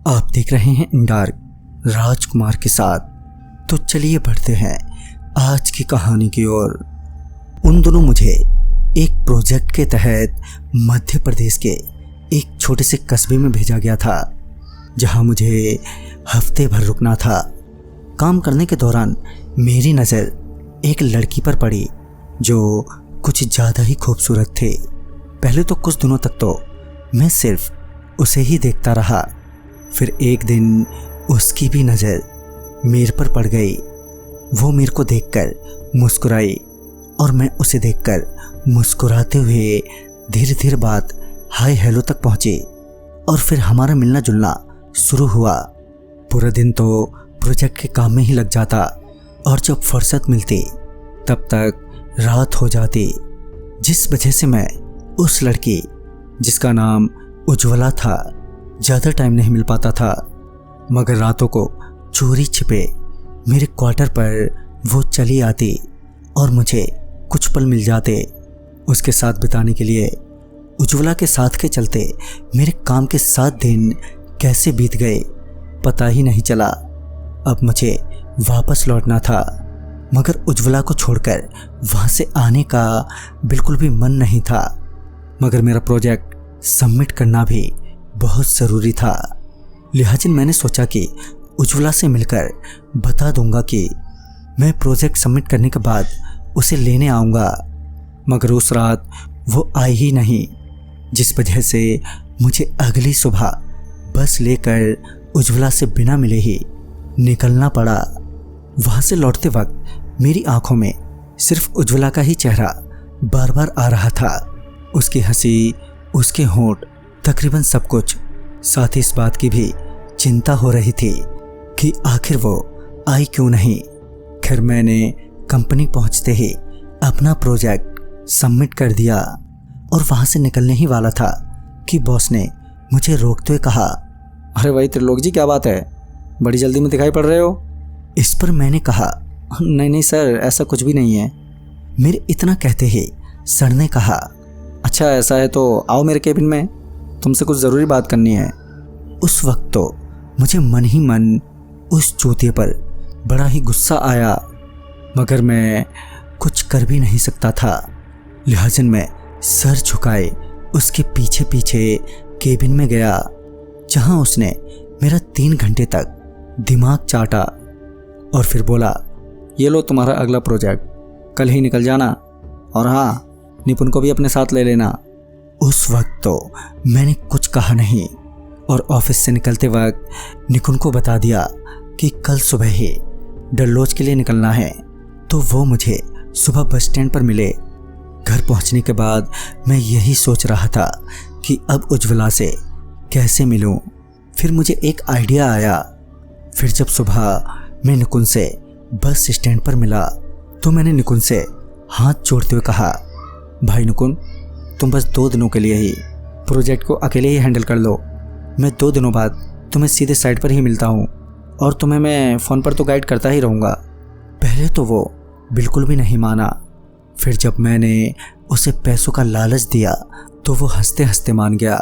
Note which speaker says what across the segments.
Speaker 1: आप देख रहे हैं इन डार्क राजकुमार के साथ। तो चलिए बढ़ते हैं आज की कहानी की ओर। उन दोनों मुझे एक प्रोजेक्ट के तहत मध्य प्रदेश के एक छोटे से कस्बे में भेजा गया था, जहां मुझे हफ्ते भर रुकना था। काम करने के दौरान मेरी नज़र एक लड़की पर पड़ी जो कुछ ज़्यादा ही खूबसूरत थी। पहले तो कुछ दिनों तक तो मैं सिर्फ उसे ही देखता रहा। फिर एक दिन उसकी भी नज़र मेरे पर पड़ गई। वो मेरे को देखकर मुस्कुराई और मैं उसे देखकर मुस्कुराते हुए धीरे धीरे बात हाय हेलो तक पहुंची और फिर हमारा मिलना जुलना शुरू हुआ। पूरा दिन तो प्रोजेक्ट के काम में ही लग जाता और जब फुर्सत मिलती तब तक रात हो जाती, जिस वजह से मैं उस लड़की जिसका नाम उज्ज्वला था ज़्यादा टाइम नहीं मिल पाता था। मगर रातों को चोरी छिपे मेरे क्वार्टर पर वो चली आती और मुझे कुछ पल मिल जाते उसके साथ बिताने के लिए। उज्ज्वला के साथ के चलते मेरे काम के 7 दिन कैसे बीत गए पता ही नहीं चला। अब मुझे वापस लौटना था, मगर उज्ज्वला को छोड़कर वहाँ से आने का बिल्कुल भी मन नहीं था। मगर मेरा प्रोजेक्ट सबमिट करना भी बहुत ज़रूरी था। लिहाजा मैंने सोचा कि उज्ज्वला से मिलकर बता दूंगा कि मैं प्रोजेक्ट सबमिट करने के बाद उसे लेने आऊँगा। मगर उस रात वो आई ही नहीं, जिस वजह से मुझे अगली सुबह बस लेकर उज्ज्वला से बिना मिले ही निकलना पड़ा। वहाँ से लौटते वक्त मेरी आंखों में सिर्फ उज्ज्वला का ही चेहरा बार बार आ रहा था। उसकी हंसी, उसके होंठ, तकरीबन सब कुछ। साथ ही इस बात की भी चिंता हो रही थी कि आखिर वो आई क्यों नहीं। खैर मैंने कंपनी पहुंचते ही अपना प्रोजेक्ट सबमिट कर दिया और वहां से निकलने ही वाला था कि बॉस ने मुझे रोकते हुए कहा,
Speaker 2: अरे भाई त्रिलोक जी, क्या बात है, बड़ी जल्दी में दिखाई पड़ रहे हो।
Speaker 1: इस पर मैंने कहा,
Speaker 2: नहीं सर, ऐसा कुछ भी नहीं है।
Speaker 1: मेरे इतना कहते ही सर ने कहा,
Speaker 2: अच्छा ऐसा है तो आओ मेरे केबिन में, तुमसे कुछ ज़रूरी बात करनी है।
Speaker 1: उस वक्त तो मुझे मन ही मन उस चूतिए पर बड़ा ही गुस्सा आया, मगर मैं कुछ कर भी नहीं सकता था। लिहाजा मैं सर झुकाए उसके पीछे पीछे केबिन में गया, जहां उसने मेरा 3 घंटे तक दिमाग चाटा और फिर बोला,
Speaker 2: ये लो तुम्हारा अगला प्रोजेक्ट, कल ही निकल जाना, और हाँ निपुण को भी अपने साथ ले लेना।
Speaker 1: उस वक्त तो मैंने कुछ कहा नहीं और ऑफिस से निकलते वक्त निपुण को बता दिया कि कल सुबह ही डल्लोज के लिए निकलना है। तो वो मुझे सुबह बस स्टैंड पर मिले। घर पहुंचने के बाद मैं यही सोच रहा था कि अब उज्ज्वला से कैसे मिलूं। फिर मुझे एक आइडिया आया। फिर जब सुबह मैं निकुंज से बस स्टैंड पर मिला तो मैंने निकुंज से हाथ जोड़ते हुए कहा, भाई निकुंज, तुम बस 2 दिनों के लिए ही प्रोजेक्ट को अकेले ही हैंडल कर लो। मैं 2 दिनों बाद तुम्हें सीधे साइट पर ही मिलता हूँ और तुम्हें मैं फ़ोन पर तो गाइड करता ही रहूँगा। पहले तो वो बिल्कुल भी नहीं माना। फिर जब मैंने उसे पैसों का लालच दिया तो वो हंसते हंसते मान गया।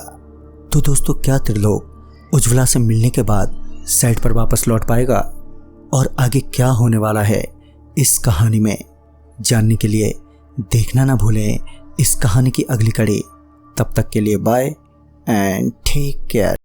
Speaker 1: तो दोस्तों, क्या त्रिलोक उज्ज्वला से मिलने के बाद साइट पर वापस लौट पाएगा और आगे क्या होने वाला है इस कहानी में जानने के लिए देखना ना भूलें इस कहानी की अगली कड़ी। तब तक के लिए बाय एंड टेक केयर।